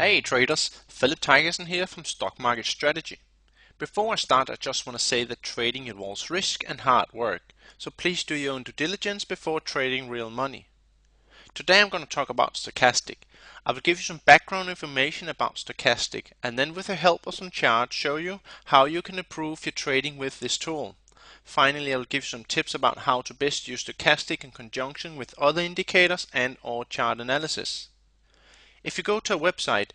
Hey traders, Philip Tigerson here from Stock Market Strategy. Before I start, I just want to say that trading involves risk and hard work, so please do your own due diligence before trading real money. Today I'm going to talk about Stochastic. I will give you some background information about Stochastic and then with the help of some charts show you how you can improve your trading with this tool. Finally, I will give you some tips about how to best use Stochastic in conjunction with other indicators and or chart analysis. If you go to our website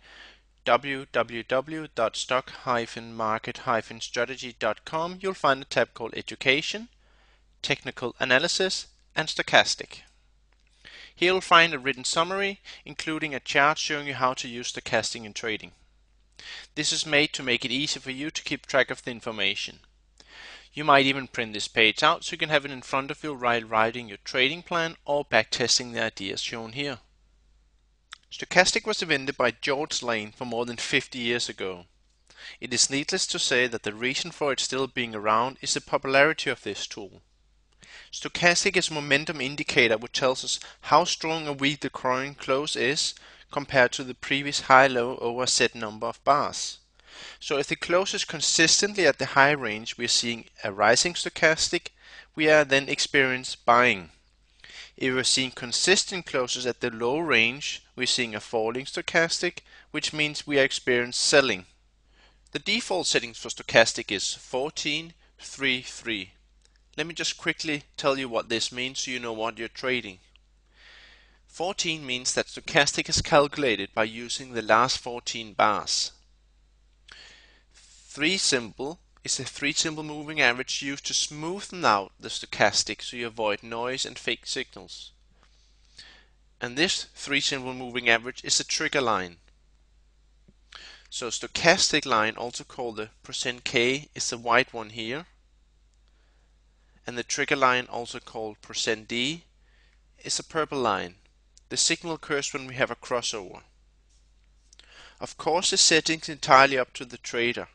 www.stock-market-strategy.com, you'll find a tab called Education, Technical Analysis and Stochastic. Here you'll find a written summary including a chart showing you how to use stochastic in trading. This is made to make it easy for you to keep track of the information. You might even print this page out so you can have it in front of you while writing your trading plan or backtesting the ideas shown here. Stochastic was invented by George Lane for more than 50 years ago. It is needless to say that the reason for it still being around is the popularity of this tool. Stochastic is a momentum indicator which tells us how strong or weak the current close is compared to the previous high-low over a set number of bars. So if the close is consistently at the high range, we are seeing a rising stochastic, we are then experiencing buying. If we're seeing consistent closes at the low range, we're seeing a falling stochastic, which means we are experiencing selling. The default settings for stochastic is 14-3-3. Let me just quickly tell you what this means so you know what you're trading. 14 means that stochastic is calculated by using the last 14 bars. 3 symbol is a 3 symbol moving average used to smoothen out the stochastic so you avoid noise and fake signals. And this 3 symbol moving average is a trigger line. So stochastic line, also called the %K, is the white one here. And the trigger line, also called %D, is a purple line. The signal occurs when we have a crossover. Of course, the settings are entirely up to the trader.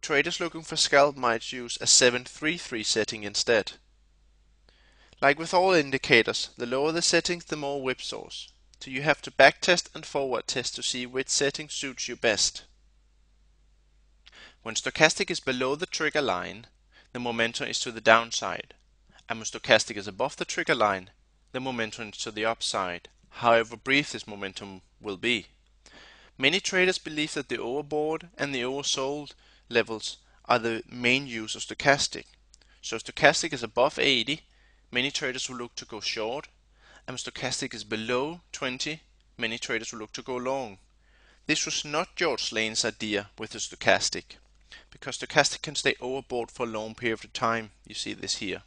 Traders looking for scalp might use a 7-3-3 setting instead. Like with all indicators, the lower the settings, the more whipsaws. So you have to backtest and forward test to see which setting suits you best. When stochastic is below the trigger line, the momentum is to the downside. And when stochastic is above the trigger line, the momentum is to the upside, however brief this momentum will be. Many traders believe that the overbought and the oversold levels are the main use of stochastic. So stochastic is above 80, many traders will look to go short, and stochastic is below 20, many traders will look to go long. This was not George Lane's idea with the stochastic, because stochastic can stay overbought for a long period of time. You see this here.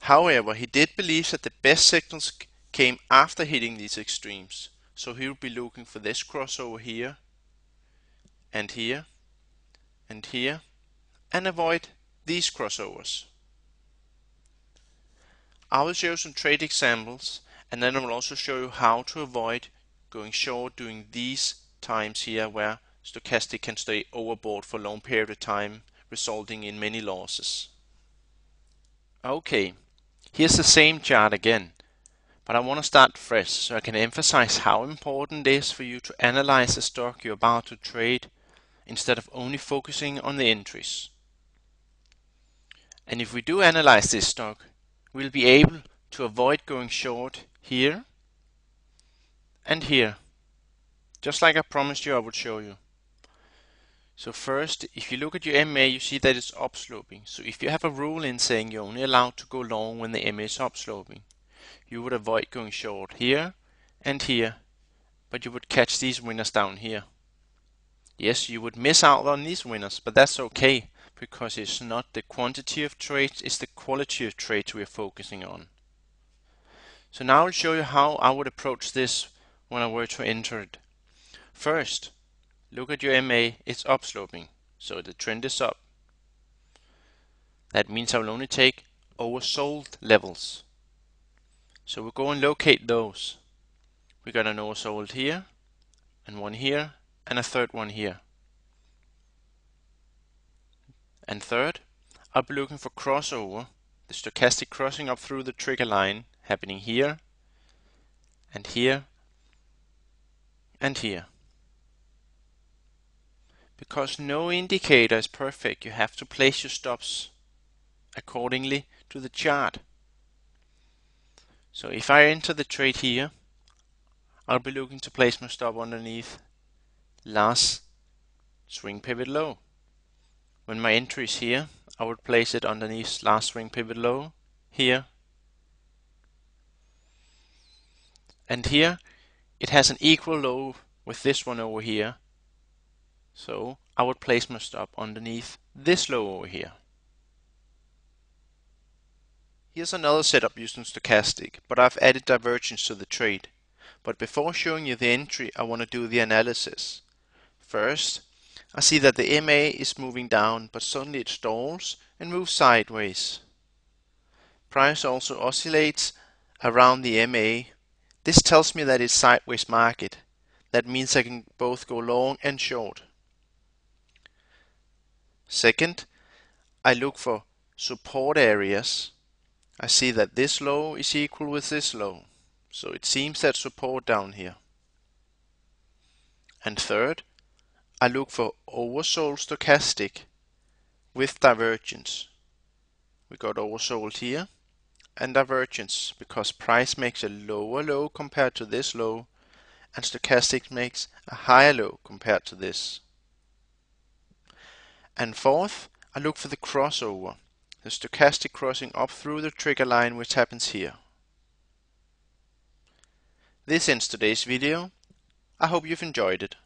However, he did believe that the best signals came after hitting these extremes, so he would be looking for this crossover here, and here, and here, and avoid these crossovers. I will show you some trade examples, and then I will also show you how to avoid going short during these times here where stochastic can stay overbought for a long period of time, resulting in many losses. Okay, here's the same chart again, but I want to start fresh so I can emphasize how important it is for you to analyze the stock you're about to trade instead of only focusing on the entries. And if we do analyze this stock, we'll be able to avoid going short here and here, just like I promised you I would show you. So first, if you look at your MA, you see that it's upsloping. So if you have a rule in saying you're only allowed to go long when the MA is upsloping, you would avoid going short here and here, but you would catch these winners down here. Yes, you would miss out on these winners, but that's okay, because it's not the quantity of trades, it's the quality of trades we are focusing on. So now I'll show you how I would approach this when I were to enter it. First, look at your MA, it's upsloping, so the trend is up. That means I will only take oversold levels. So we'll go and locate those. We got an oversold here, and one here, and a third one here. And third, I'll be looking for crossover, the stochastic crossing up through the trigger line happening here and here and here. Because no indicator is perfect, you have to place your stops accordingly to the chart. So if I enter the trade here, I'll be looking to place my stop underneath last swing pivot low. When my entry is here, I would place it underneath last swing pivot low here. And here it has an equal low with this one over here. So I would place my stop underneath this low over here. Here's another setup using Stochastic, but I've added divergence to the trade. But before showing you the entry, I want to do the analysis. First, I see that the MA is moving down, but suddenly it stalls and moves sideways. Price also oscillates around the MA. This tells me that it's sideways market. That means I can both go long and short. Second, I look for support areas. I see that this low is equal with this low, so it seems that support down here. And third, I look for oversold stochastic with divergence. We got oversold here and divergence because price makes a lower low compared to this low and stochastic makes a higher low compared to this. And fourth, I look for the crossover, the stochastic crossing up through the trigger line, which happens here. This ends today's video. I hope you've enjoyed it.